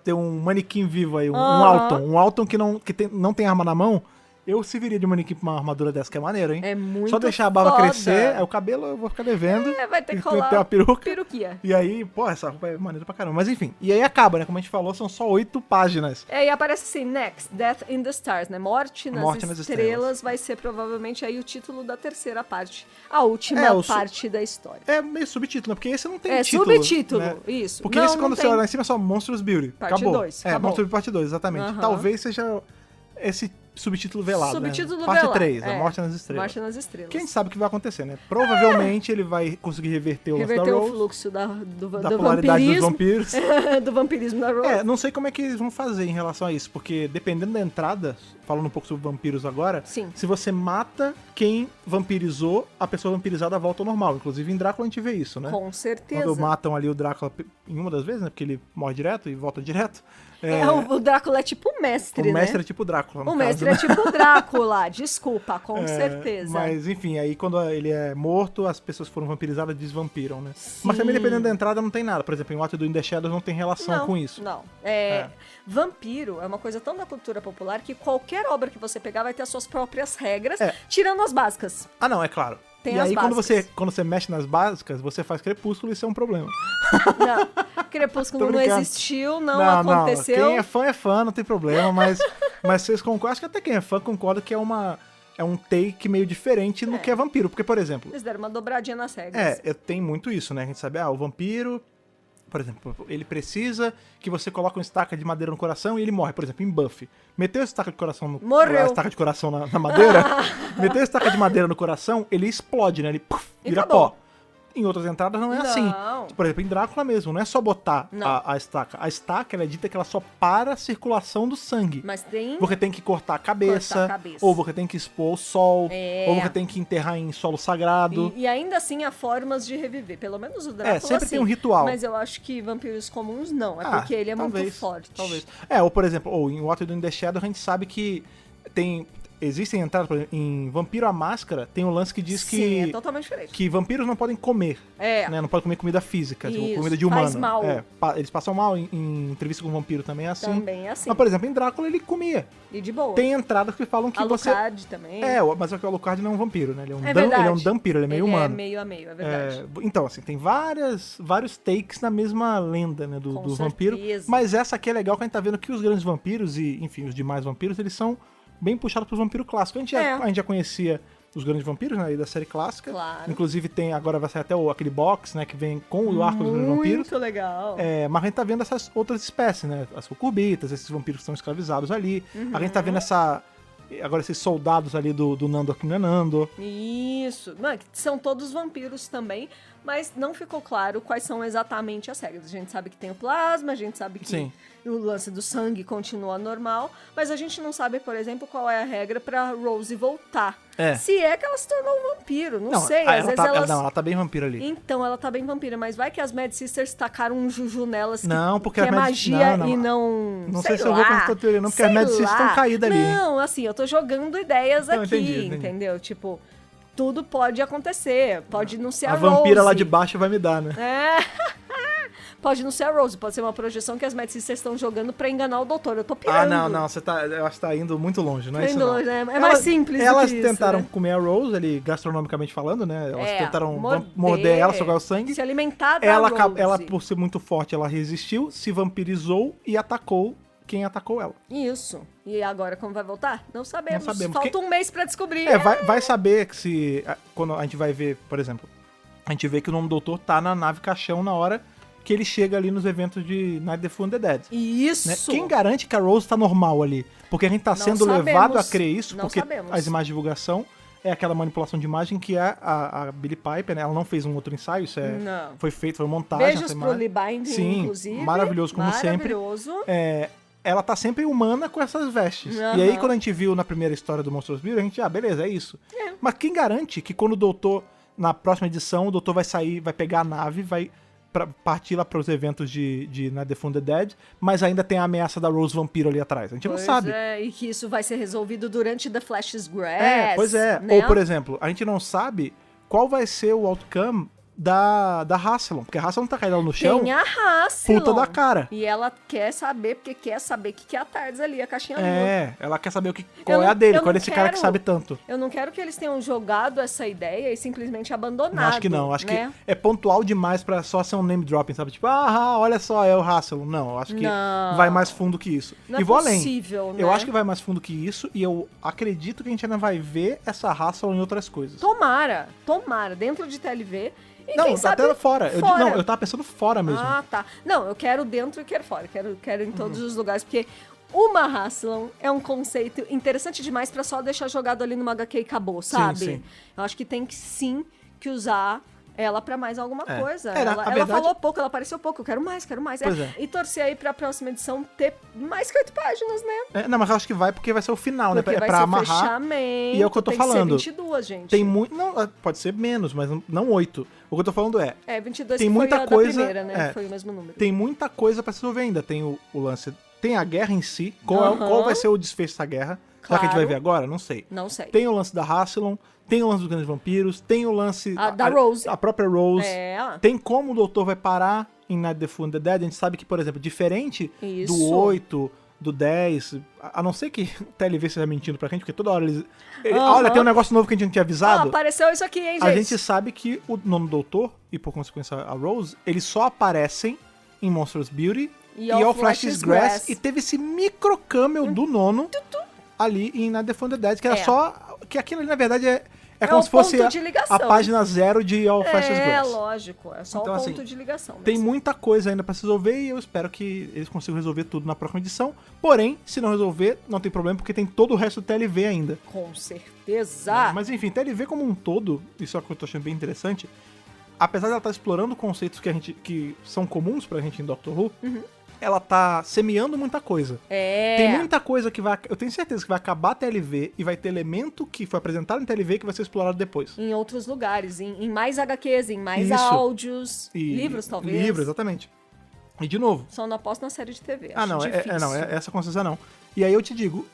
ter um manequim vivo aí, um Alton. Um Alton que não tem arma na mão. Eu serviria de manequim pra uma armadura dessa, que é maneiro, hein? É muito Só deixar a barba foda. crescer, o cabelo eu vou ficar devendo. Vai ter que rolar ter uma peruca. Peruquia. E aí, essa roupa é maneira pra caramba. Mas enfim, e aí acaba, né? Como a gente falou, são só 8 páginas. E aparece assim, Next, Death in the Stars, né? Morte nas Estrelas vai ser provavelmente aí o título da terceira parte. A última parte da história. É meio subtítulo, né? Porque esse não tem título. É subtítulo, né? Isso. Porque esse, quando você olha lá em cima, é só Monstrous Beauty. Parte 2. Monstrous Beauty parte 2, exatamente. Talvez seja esse subtítulo velado, subtítulo né? Parte velado. 3, a Morte nas Estrelas. Morte nas Estrelas. Quem sabe o que vai acontecer, né? Provavelmente ele vai conseguir reverter o lance da Rose. O fluxo do polaridade dos vampiros. do vampirismo da Rose. Não sei como é que eles vão fazer em relação a isso, porque dependendo da entrada, falando um pouco sobre vampiros agora, se você mata quem vampirizou, a pessoa vampirizada volta ao normal. Inclusive em Drácula a gente vê isso, né? Com certeza. Quando matam ali o Drácula em uma das vezes, né? Porque ele morre direto e volta direto. O Drácula é tipo o mestre, né? O mestre é tipo Drácula. O mestre é tipo Drácula, desculpa, com certeza. Mas enfim, aí quando ele é morto, as pessoas que foram vampirizadas desvampiram, né? Sim. Mas também dependendo da entrada não tem nada. Por exemplo, em What We Do in the Shadows não tem relação com isso. Não. Vampiro é uma coisa tão da cultura popular que qualquer obra que você pegar vai ter as suas próprias regras, tirando as básicas. Ah, não, é claro. Tem e as aí, básicas. quando você mexe nas básicas, você faz Crepúsculo e isso é um problema. Não, Crepúsculo não existiu, não aconteceu. Quem é fã, não tem problema, mas vocês concordam, acho que até quem é fã concorda que é um take meio diferente no que é vampiro. Porque, por exemplo... Eles deram uma dobradinha nas regras. Tem muito isso, né? A gente sabe, o vampiro... Por exemplo, ele precisa que você coloque uma estaca de madeira no coração e ele morre. Por exemplo, em Buffy. Meteu a estaca de coração Morreu. A estaca de coração na madeira. Meteu a estaca de madeira no coração, ele explode, né? Ele vira pó. Em outras entradas não é assim. Por exemplo, em Drácula mesmo, não é só botar a estaca. A estaca, ela é dita que ela só para a circulação do sangue. Mas tem... Você tem que cortar a cabeça, ou você tem que expor o sol, ou você tem que enterrar em solo sagrado. E ainda assim há formas de reviver. Pelo menos o Drácula sempre tem um ritual. Mas eu acho que vampiros comuns não. É porque ele é muito forte. Talvez. Ou por exemplo, em What We Do in the Shadow a gente sabe que existem entradas, por exemplo, em Vampiro à Máscara, tem um lance que diz é totalmente diferente. Que vampiros não podem comer. Né? Não podem comer comida física, tipo, comida de humano. Faz mal. Eles passam mal em entrevista com o vampiro também é assim. Também é assim. Mas, por exemplo, em Drácula ele comia. E de boa. Tem entradas que falam que Alucard também. Mas o Alucard não é um vampiro, né? Ele é um dampiro, ele é meio humano. É meio a meio, é verdade. Então, assim, tem vários takes na mesma lenda, né, do vampiro. Mas essa aqui é legal que a gente tá vendo que os grandes vampiros e, enfim, os demais vampiros, eles são bem puxado pro vampiro clássico. A gente já conhecia os grandes vampiros, né, da série clássica. Claro. Inclusive agora vai sair até aquele box, né, que vem com o arco dos grandes vampiros. Muito legal. Mas a gente tá vendo essas outras espécies, né, as cucurbitas, esses vampiros que estão escravizados ali. A gente tá vendo agora esses soldados ali do Nandor que não é Nandor. Isso. Não, são todos vampiros também, mas não ficou claro quais são exatamente as regras. A gente sabe que tem o plasma, a gente sabe que o lance do sangue continua normal, mas a gente não sabe, por exemplo, qual é a regra pra Rose voltar. Se é que ela se tornou um vampiro, não sei. Às vezes ela tá bem vampira ali. Então, ela tá bem vampira, mas vai que as Mad Sisters tacaram um juju nelas porque é magia e não... Não sei se eu vou com essa teoria, não, porque as Mad Sisters estão caídas ali. Não, assim, eu tô jogando ideias aqui, entendi. Entendeu? Tipo, tudo pode acontecer, pode não ser a Rose. A vampira lá de baixo vai me dar, né? Pode não ser a Rose, pode ser uma projeção que as Mad Sisters estão jogando pra enganar o doutor. Eu tô pirando. Não, eu acho que tá indo muito longe, não é isso? Longe, né? É mais simples do que elas isso, tentaram né? comer a Rose, ali, gastronomicamente falando, né? Elas tentaram morder ela, sugar o sangue. Se alimentar da Rose. Ela, por ser muito forte, ela resistiu, se vampirizou e atacou quem atacou ela. Isso. E agora, como vai voltar? Não sabemos. Falta porque... um mês pra descobrir. Vai saber que se... Quando a gente vai ver, por exemplo, a gente vê que o nome do doutor tá na nave caixão na hora que ele chega ali nos eventos de Night of the Living Dead. Isso! Né? Quem garante que a Rose tá normal ali? Porque a gente tá sendo levado a crer isso, porque as imagens de divulgação é aquela manipulação de imagem que é a Billie Piper, né? Ela não fez um outro ensaio, isso foi feito, foi montagem. Beijos pro Lee Binding, inclusive. Maravilhoso como sempre. Ela tá sempre humana com essas vestes. E aí, quando a gente viu na primeira história do Monstros Build, a gente, beleza, é isso. Mas quem garante que quando o doutor, na próxima edição, o doutor vai sair, vai pegar a nave, vai partir lá pros eventos de Night of the Dead, mas ainda tem a ameaça da Rose Vampiro ali atrás. A gente não sabe. E que isso vai ser resolvido durante The Flash's Grass. Né? Ou, por exemplo, a gente não sabe qual vai ser o outcome da Rassilon, porque a Rassilon tá caída no chão. Tem a Rassilon. Puta da cara. E ela quer saber, porque quer saber o que é a Tardes ali, a caixinha ela quer saber qual é a dele, qual é esse cara que sabe tanto. Eu não quero que eles tenham jogado essa ideia e simplesmente abandonado. Não, acho que não. Acho que é pontual demais pra só ser um name dropping, sabe? Tipo, olha só, é o Rassilon. Não, acho que vai mais fundo que isso. Não e é vou possível, além. Né? Eu acho que vai mais fundo que isso e eu acredito que a gente ainda vai ver essa Rassilon em outras coisas. Tomara. Dentro de TLV. E não, quem sabe até fora. Eu tava pensando fora mesmo. Tá. Não, eu quero dentro e quero fora. Quero em todos os lugares, porque uma Rassilon é um conceito interessante demais pra só deixar jogado ali numa HQ e acabou, sabe? Sim. Eu acho que tem que usar ela pra mais alguma coisa. Ela verdade... falou pouco, ela apareceu pouco. Eu quero mais. E torcer aí pra próxima edição ter mais que 8 páginas, né? Não, mas eu acho que vai porque vai ser o final, porque né? Vai pra ser amarrar. Fechamento, e é o que eu tô falando. Tem que ser 22, gente. Tem muito. Não, pode ser menos, mas não 8. O que eu tô falando 22 tem que muita foi coisa, da primeira, né? Foi o mesmo número. Tem muita coisa pra se resolver ainda. Tem o lance. Tem a guerra em si. Qual vai ser o desfecho dessa guerra? Claro. Será que a gente vai ver agora? Não sei. Tem o lance da Rassilon. Tem o lance dos grandes vampiros, tem o lance da Rose. A própria Rose. Tem como o doutor vai parar em Night of the Living Dead. A gente sabe que, por exemplo, diferente do 8, do 10, a não ser que o TLV esteja mentindo pra gente, porque toda hora eles... Olha, tem um negócio novo que a gente não tinha avisado. Apareceu isso aqui, hein, gente? A gente sabe que o nome do doutor, e por consequência a Rose, eles só aparecem em Monsters Beauty e All Flash's Grass. E teve esse micro cameo do nono ali em Night of the Living Dead, que era só... Que aquilo ali, na verdade, é como se fosse a página 0 de All Flash's Grass. Lógico. É só então, o ponto de ligação. Tem muita coisa ainda pra se resolver e eu espero que eles consigam resolver tudo na próxima edição. Porém, se não resolver, não tem problema, porque tem todo o resto do TLV ainda. Com certeza. Mas enfim, TLV como um todo, isso é o que eu tô achando bem interessante, apesar de ela estar explorando conceitos que são comuns pra gente em Doctor Who, ela tá semeando muita coisa. Tem muita coisa que vai... Eu tenho certeza que vai acabar a TLV e vai ter elemento que foi apresentado em TLV que vai ser explorado depois. Em outros lugares, em mais HQs, em mais áudios, livros talvez. Livros, exatamente. E de novo... Só não aposto na série de TV. Essa com certeza não. E aí eu te digo,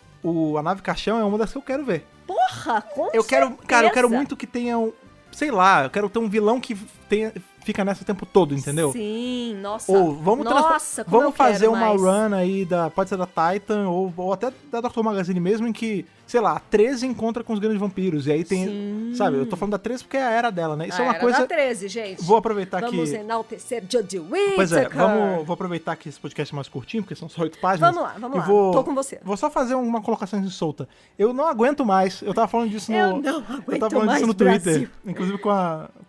a nave caixão é uma das que eu quero ver. Porra, com certeza. Cara, eu quero muito que tenha sei lá, eu quero ter um vilão que fica nessa o tempo todo, entendeu? Sim, nossa. Ou vamos fazer uma run aí pode ser da Titan ou até da Dr. Magazine mesmo, em que, sei lá, a 13 encontra com os grandes vampiros. E aí tem, sabe, eu tô falando da 13 porque é a era dela, né? Isso é uma coisa... da 13, gente. Vou aproveitar Vamos enaltecer Jodie Whittaker. Pois é, vou aproveitar que esse podcast é mais curtinho, porque são só 8 páginas. Vamos lá. Tô com você. Vou só fazer uma colocação solta. Eu não aguento mais. Eu tava falando disso no Twitter. Brasil. Inclusive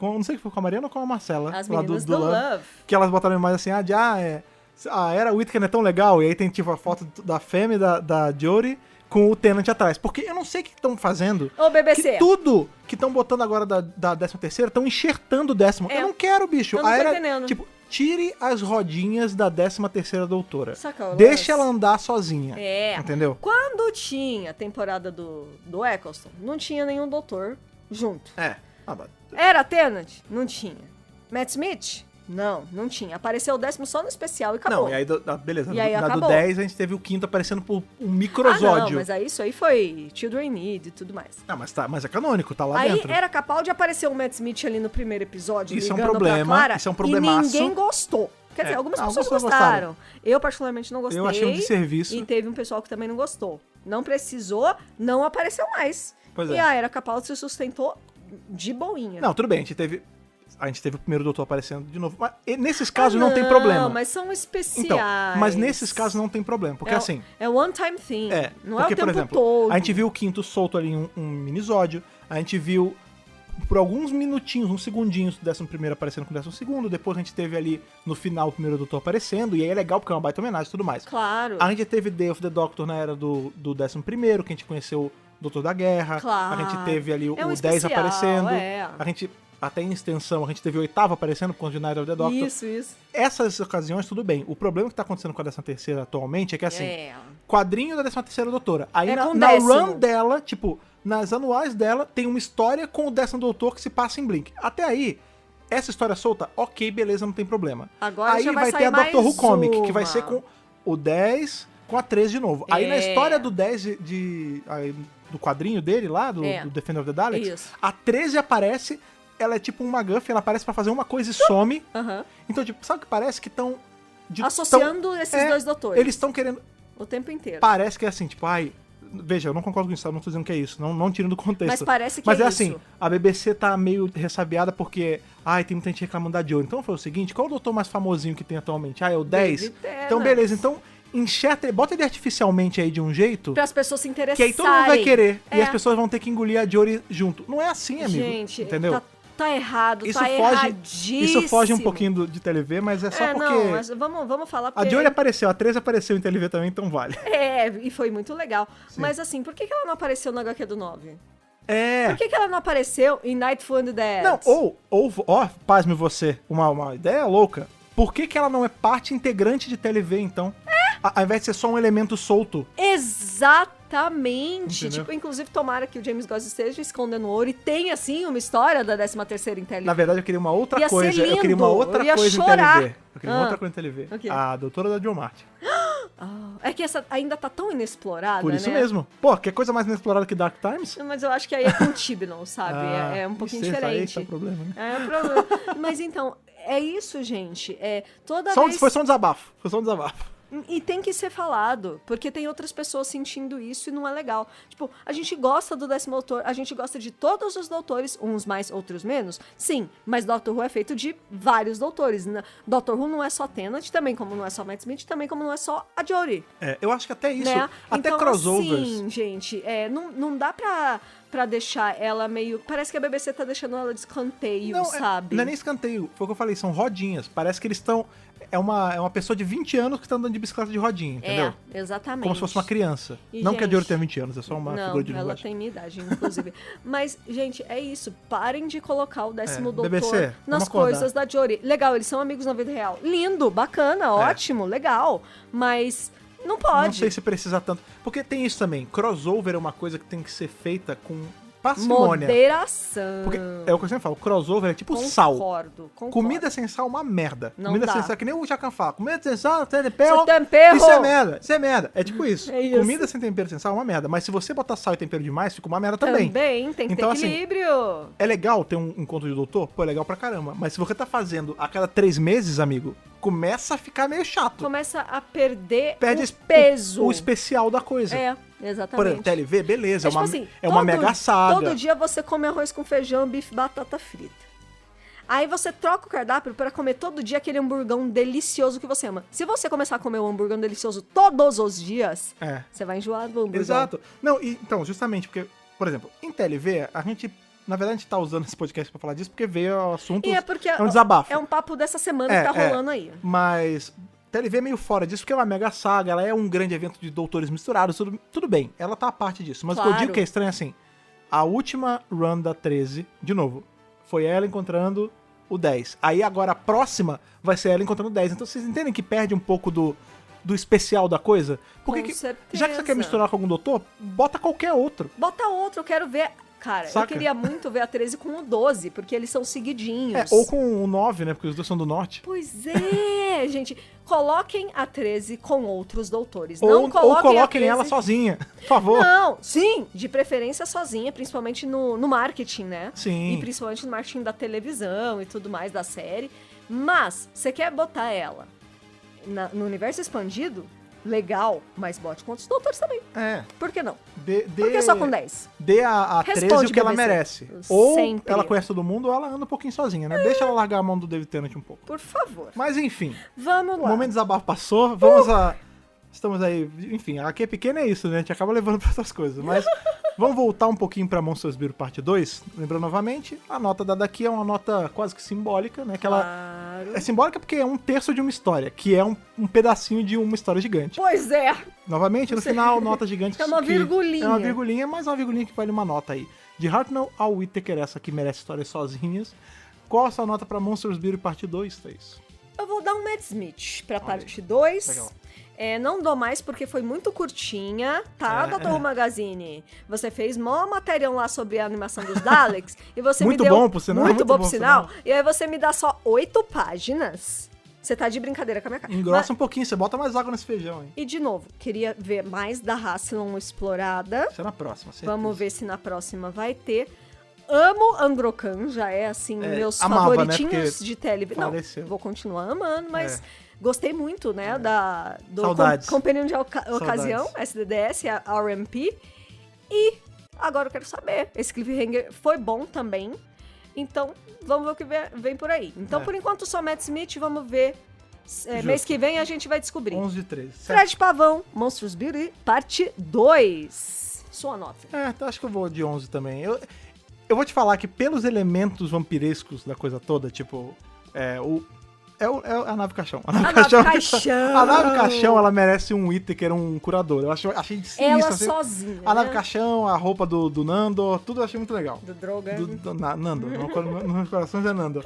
não sei se foi com a Mariana ou com a Marcela. As meninas do Love. Que elas botaram mais assim, a era Whittaker não é tão legal. E aí tem tipo a foto da Femme, da Jodie, com o Tennant atrás. Porque eu não sei o que estão fazendo. Ô, BBC. Que tudo que estão botando agora da 13ª estão enxertando o 10º. Eu não quero, bicho. Eu não tô entendendo. Tipo, tire as rodinhas da 13ª Doutora. Saca, deixa ela andar sozinha. Entendeu? Quando tinha a temporada do Eccleston, não tinha nenhum doutor junto. Era Tennant? Não tinha. Matt Smith? Não tinha. Apareceu o 10º só no especial e acabou. Não, e aí, beleza. E aí na acabou. do 10 a gente teve o 5º aparecendo por um microsódio. Não, mas aí isso aí foi Children Need e tudo mais. Não, mas é canônico, tá lá aí dentro. Aí era capaz de aparecer o Matt Smith ali no primeiro episódio, isso ligando é um problema, pra Clara, isso é um problemaço. E ninguém gostou. Quer dizer, algumas pessoas gostaram. gostaram. Eu particularmente não gostei. Eu achei um desserviço. E teve um pessoal que também não gostou. Não precisou, não apareceu mais. Pois e a Era Capaldi se sustentou de boinha. Não, tudo bem, a gente teve o primeiro doutor aparecendo de novo. Mas nesses casos não tem problema. Não, mas são especiais. Então, mas nesses casos não tem problema. Porque assim... É one time thing. Não porque, é o tempo por exemplo, todo. A gente viu o 5º solto ali em um minisódio. A gente viu por alguns minutinhos, uns segundinhos, o 11º aparecendo com o 12º. Depois a gente teve ali no final o primeiro doutor aparecendo. E aí é legal porque é uma baita homenagem e tudo mais. Claro. A gente teve Day of the Doctor na era do 11º, que a gente conheceu o Doutor da Guerra. Claro. A gente teve ali o 10 especial, aparecendo. A gente... Até em extensão, a gente teve o 8º aparecendo com o Night of the Doctor. Isso. Essas ocasiões, tudo bem. O problema que tá acontecendo com a 13ª atualmente é que, assim, quadrinho da 13ª Doutora. Aí na run dela, tipo, nas anuais dela, tem uma história com o 10º Doutor que se passa em Blink. Até aí, essa história solta, ok, beleza, não tem problema. Agora aí já vai ter a Doctor Who Comic, que vai uma. ser com o 10 com a 13 de novo. Aí na história do 10 do quadrinho dele lá, do Defender of the Daleks, a 13 aparece... Ela é tipo um MacGuffin, ela aparece pra fazer uma coisa e some. Então, tipo, sabe o que parece? Que estão... associando esses dois doutores. Eles estão querendo... O tempo inteiro. Parece que é assim, tipo, veja, eu não concordo com isso, eu não tô dizendo que é isso. Não tirando do contexto. Mas parece que Mas é assim, a BBC tá meio ressabiada porque... tem muita gente reclamando da Jodie. Então foi o seguinte, qual é o doutor mais famosinho que tem atualmente? É o 10? Então beleza, então... bota ele artificialmente aí de um jeito... Para as pessoas se interessarem. Que aí todo mundo vai querer. E as pessoas vão ter que engolir a Jodie junto. Não é assim, amigo. Gente, entendeu? Tá errado, isso tá erradíssimo. Isso foge um pouquinho de TV, mas é só porque... Não, mas vamos falar... Porque... A Jodie apareceu, a 13 apareceu em TV também, então vale. E foi muito legal. Sim. Mas assim, por que ela não apareceu na HQ do 9? Por que ela não apareceu em Nightfall and the Dead? Não, pasme você, uma ideia louca. Por que ela não é parte integrante de TV, então? Ao invés de ser só um elemento solto. Exatamente. Tipo, inclusive, tomara que o James Goss esteja escondendo ouro e tenha, assim, uma história da 13ª em TV. Na verdade, eu queria uma outra coisa. Ser lindo. Eu queria uma outra coisa chorar. em TV. Eu queria uma outra coisa em TV. Okay. A Doutora da John Martin. É que essa ainda tá tão inexplorada, Por isso né? mesmo. Pô, que coisa mais inexplorada que Dark Times? Mas eu acho que aí é com Tibnall, sabe? É um pouquinho diferente. Aí tá o problema, né? É um problema. Mas então, é isso, gente. Foi só um desabafo. Foi só um desabafo. E tem que ser falado, porque tem outras pessoas sentindo isso e não é legal. Tipo, a gente gosta do 10º doutor, a gente gosta de todos os doutores, uns mais, outros menos, sim, mas Doctor Who é feito de vários doutores. Doctor Who não é só Tennant, também como não é só Matt Smith, também como não é só a Jodie. Eu acho que até isso, né? até então, crossovers. Sim, gente, não dá pra deixar ela meio... Parece que a BBC tá deixando ela de escanteio, sabe? Não é nem escanteio, foi o que eu falei, são rodinhas. Parece que eles estão... É uma pessoa de 20 anos que tá andando de bicicleta de rodinha, entendeu? Exatamente. Como se fosse uma criança. Não, gente, que a Jodie tenha 20 anos, é só uma figura de linguagem. Não, ela tem minha idade, inclusive. Mas, gente, é isso. Parem de colocar o 10º doutor BBC, nas coisas da Jodie. Legal, eles são amigos na vida real. Lindo, bacana, ótimo, legal. Mas não pode. Não sei se precisa tanto. Porque tem isso também. Crossover é uma coisa que tem que ser feita com parcimônia. Moderação. Porque é o que eu sempre falo, crossover é tipo sal. Concordo. Comida sem sal é uma merda. Não comida dá. sem sal, que nem o Jacan fala. Comida sem sal, tempero. Tempero. Isso é merda. É tipo isso. É isso. Comida sem tempero sem sal é uma merda. Mas se você botar sal e tempero demais, fica uma merda também. Também, tem que então, ter equilíbrio. Assim, é legal ter um encontro de doutor? Pô, é legal pra caramba. Mas se você tá fazendo a cada 3 meses, amigo, começa a ficar meio chato. Começa a perder o peso. O especial da coisa. Exatamente. Por exemplo, TLV, beleza, tipo assim, uma mega saga. Todo dia você come arroz com feijão, bife, batata frita. Aí você troca o cardápio para comer todo dia aquele hamburgão delicioso que você ama. Se você começar a comer um hamburgão delicioso todos os dias, você vai enjoar do hamburgão. Exato. Não, então, justamente porque, por exemplo, em TLV, a gente... Na verdade, a gente tá usando esse podcast pra falar disso porque veio o assunto... E é porque é um desabafo. É um papo dessa semana que tá rolando aí. Mas TLV é meio fora disso, porque é uma mega saga, ela é um grande evento de doutores misturados, tudo bem, ela tá a parte disso. Mas claro. O que eu digo que é estranho é assim, a última run da 13, de novo, foi ela encontrando o 10. Aí agora a próxima vai ser ela encontrando o 10. Então vocês entendem que perde um pouco do especial da coisa? Porque já que você quer misturar com algum doutor, bota qualquer outro. Bota outro, eu quero ver... Cara, Saca? Eu queria muito ver a 13 com o 12, porque eles são seguidinhos. Ou com o 9, né? Porque os dois são do norte. Pois é, gente. Coloquem a 13 com outros doutores. Ou coloquem ela sozinha, por favor. Não, sim, de preferência sozinha, principalmente no marketing, né? Sim. E principalmente no marketing da televisão e tudo mais, da série. Mas, você quer botar ela no universo expandido? Legal, mas bote com outros doutores também. Por que não? Por que só com 10? Dê a 13 o que ela merece. Ou ela conhece todo mundo, ou ela anda um pouquinho sozinha, né? Deixa ela largar a mão do David Tennant um pouco. Por favor. Mas enfim. Vamos lá. O momento de desabafo passou. Vamos a... Estamos aí... Enfim, aqui é pequena é isso, né? A gente acaba levando pra outras coisas. Mas vamos voltar um pouquinho pra Monsters Bureau parte 2. Lembrando novamente, a nota dada aqui é uma nota quase que simbólica, né? Que ela é simbólica porque é 1/3 de uma história, que é um pedacinho de uma história gigante. Pois é. Novamente, no final, nota gigante. É uma virgulinha. É uma virgulinha, mas é uma virgulinha que vale uma nota aí. De Hartnell ao Whittaker, essa que merece histórias sozinhas. Qual a sua nota pra Monsters Bureau parte 2, Thaís? Eu vou dar um Matt Smith pra parte 2. Legal. Não dou mais porque foi muito curtinha, tá, Dr. Magazine? Você fez mó material lá sobre a animação dos Daleks e você muito me deu... Bom, por sinal, muito bom, por sinal. E aí você me dá só 8 páginas. Você tá de brincadeira com a minha cara. Engrossa um pouquinho, você bota mais água nesse feijão, hein? E de novo, queria ver mais da Rassilon explorada. Isso é na próxima, certeza. Vamos ver se na próxima vai ter. Amo Androcan, já é assim, meus favoritinhos, né? De televisão. Não, vou continuar amando, mas... Gostei muito, né, do Companion de Ocasião, SDDS, a RMP. E agora eu quero saber, esse cliffhanger foi bom também, então vamos ver o que vem por aí. Então, por enquanto, só Matt Smith, vamos ver. Mês que vem a gente vai descobrir. 11 de 13. Fred Pavão, Monsters Beauty, parte 2. Sua nota. Acho que eu vou de 11 também. Eu vou te falar que pelos elementos vampirescos da coisa toda, tipo, É a nave caixão. A nave caixão, ela merece um Whittaker, um curador. Eu achei sinistro. Ela assim, sozinha. A nave caixão, a roupa do Nando, tudo eu achei muito legal. Do Drogon. Nando. Nos meus corações é Nando.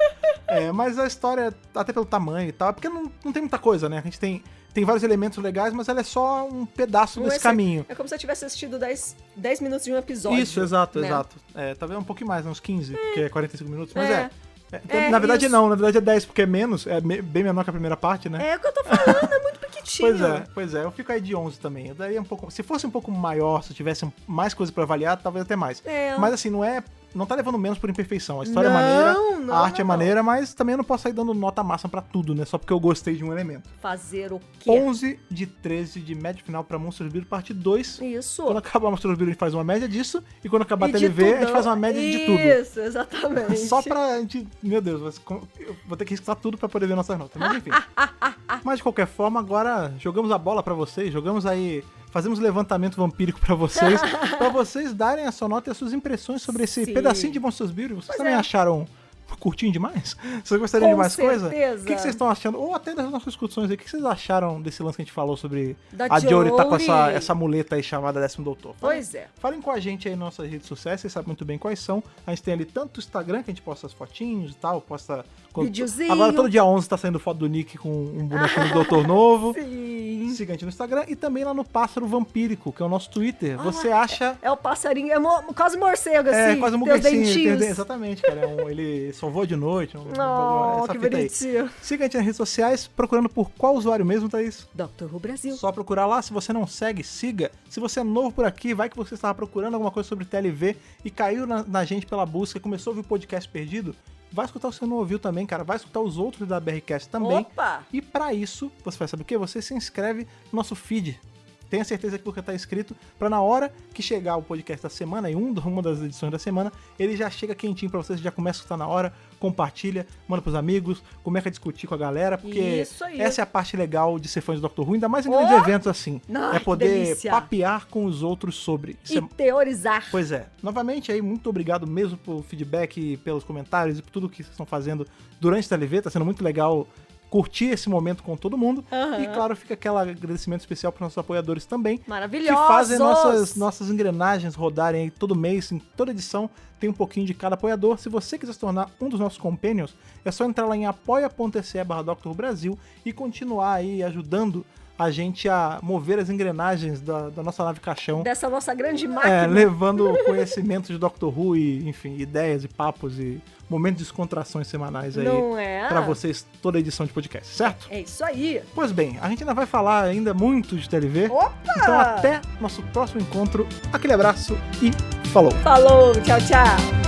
Mas a história, até pelo tamanho e tal, é porque não tem muita coisa, né? A gente tem vários elementos legais, mas ela é só um pedaço desse caminho. É como se eu tivesse assistido 10 minutos de um episódio. Isso, exato, né? Exato. Talvez um pouquinho mais, uns 15, porque é 45 minutos, mas na verdade não, na verdade é 10, porque é menos, é bem menor que a primeira parte, né? É o que eu tô falando, é muito pequitinho. Pois é, eu fico aí de 11 também. Eu daria um pouco, se fosse um pouco maior, se tivesse mais coisa pra avaliar, talvez até mais. Mas assim, não tá levando menos por imperfeição. A história é maneira, a arte é maneira, mas também eu não posso sair dando nota máxima pra tudo, né? Só porque eu gostei de um elemento. Fazer o quê? 11 de 13 de média final pra Monsters Bureau parte 2. Isso. Quando acabar Monsters Bureau a gente faz uma média disso, e quando acabar a TLV a gente faz uma média de tudo. Isso, exatamente. Só pra gente... Meu Deus, eu vou ter que escutar tudo pra poder ver nossas notas, mas enfim. Mas de qualquer forma, agora jogamos a bola pra vocês, fazemos levantamento vampírico pra vocês darem a sua nota e as suas impressões sobre esse pedacinho de Monsters Bureau. Vocês também acharam curtinho demais? Vocês gostariam de mais coisa? O que vocês estão achando? Ou até das nossas discussões aí, o que vocês acharam desse lance que a gente falou sobre a Jory tá com essa muleta aí chamada 10º Doutor? Falem com a gente aí nas nossas redes sociais, vocês sabem muito bem quais são. A gente tem ali tanto o Instagram, que a gente posta as fotinhos e tal, posta... Videozinho. Agora todo dia 11 tá saindo foto do Nick com um bonequinho do Doutor novo. Sim. Siga a gente no Instagram e também lá no Pássaro Vampírico, que é o nosso Twitter. Você acha... É o passarinho, quase morcego, assim. É, quase um buguecinho. Exatamente, cara. Ele só voa de noite. Que bonitinho. Siga a gente nas redes sociais, procurando por qual usuário mesmo, Thaís? Dr. Who Brasil. Só procurar lá. Se você não segue, siga. Se você é novo por aqui, vai que você estava procurando alguma coisa sobre TLV e caiu na gente pela busca, começou a ouvir o podcast perdido, vai escutar o que você não ouviu também, cara. Vai escutar os outros da BRCast também. Opa! E pra isso, você vai saber o quê? Você se inscreve no nosso feed. Tenha certeza que porque tá inscrito, pra na hora que chegar o podcast da semana, e uma das edições da semana, ele já chega quentinho pra você já começa a escutar na hora, compartilha, manda pros amigos, começa a discutir com a galera, porque essa é a parte legal de ser fã de Dr. Who, ainda mais em grandes eventos assim. É poder papear com os outros sobre. Teorizar. Pois é. Novamente aí, muito obrigado mesmo pelo feedback, pelos comentários e por tudo que vocês estão fazendo durante a TLV, tá sendo muito legal curtir esse momento com todo mundo. E, claro, fica aquele agradecimento especial para nossos apoiadores também. Maravilhosos! Que fazem nossas engrenagens rodarem aí todo mês, em toda edição. Tem um pouquinho de cada apoiador. Se você quiser se tornar um dos nossos companions, é só entrar lá em apoia.se/Dr. Brasil e continuar aí ajudando a gente a mover as engrenagens da nossa nave caixão. Dessa nossa grande máquina. Levando conhecimento de Doctor Who e, enfim, ideias e papos e momentos de descontrações semanais aí. Não é? Pra vocês, toda a edição de podcast, certo? É isso aí. Pois bem, a gente ainda vai falar ainda muito de TV. Opa! Então até nosso próximo encontro. Aquele abraço e falou! Falou, tchau, tchau!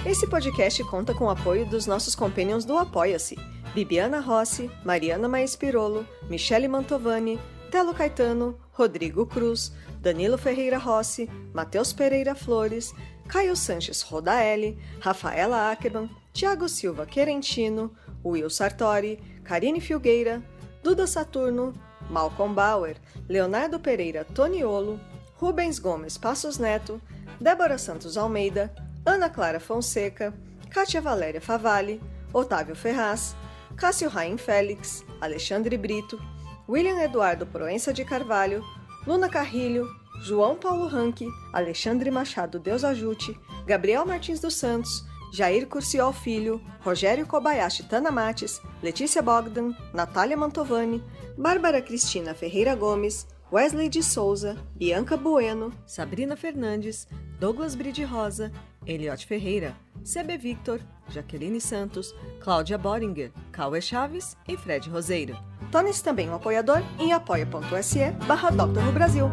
Esse podcast conta com o apoio dos nossos companions do Apoia-se: Bibiana Rossi, Mariana Maespirolo, Michele Mantovani, Telo Caetano, Rodrigo Cruz, Danilo Ferreira Rossi, Matheus Pereira Flores, Caio Sanches Rodaelli, Rafaela Ackerman, Thiago Silva Querentino, Will Sartori, Karine Filgueira, Duda Saturno, Malcolm Bauer, Leonardo Pereira Toniolo, Rubens Gomes Passos Neto, Débora Santos Almeida, Ana Clara Fonseca, Kátia Valéria Favalli, Otávio Ferraz, Cássio Raim Félix, Alexandre Brito, William Eduardo Proença de Carvalho, Luna Carrilho, João Paulo Ranque, Alexandre Machado Deus Ajute, Gabriel Martins dos Santos, Jair Curciol Filho, Rogério Kobayashi Tanamates, Letícia Bogdan, Natália Mantovani, Bárbara Cristina Ferreira Gomes, Wesley de Souza, Bianca Bueno, Sabrina Fernandes, Douglas Bride Rosa, Eliot Ferreira, CB Victor, Jaqueline Santos, Cláudia Boringer, Cauê Chaves e Fred Roseiro. Torne-se também um apoiador em apoia.se/Dr. Who Brasil.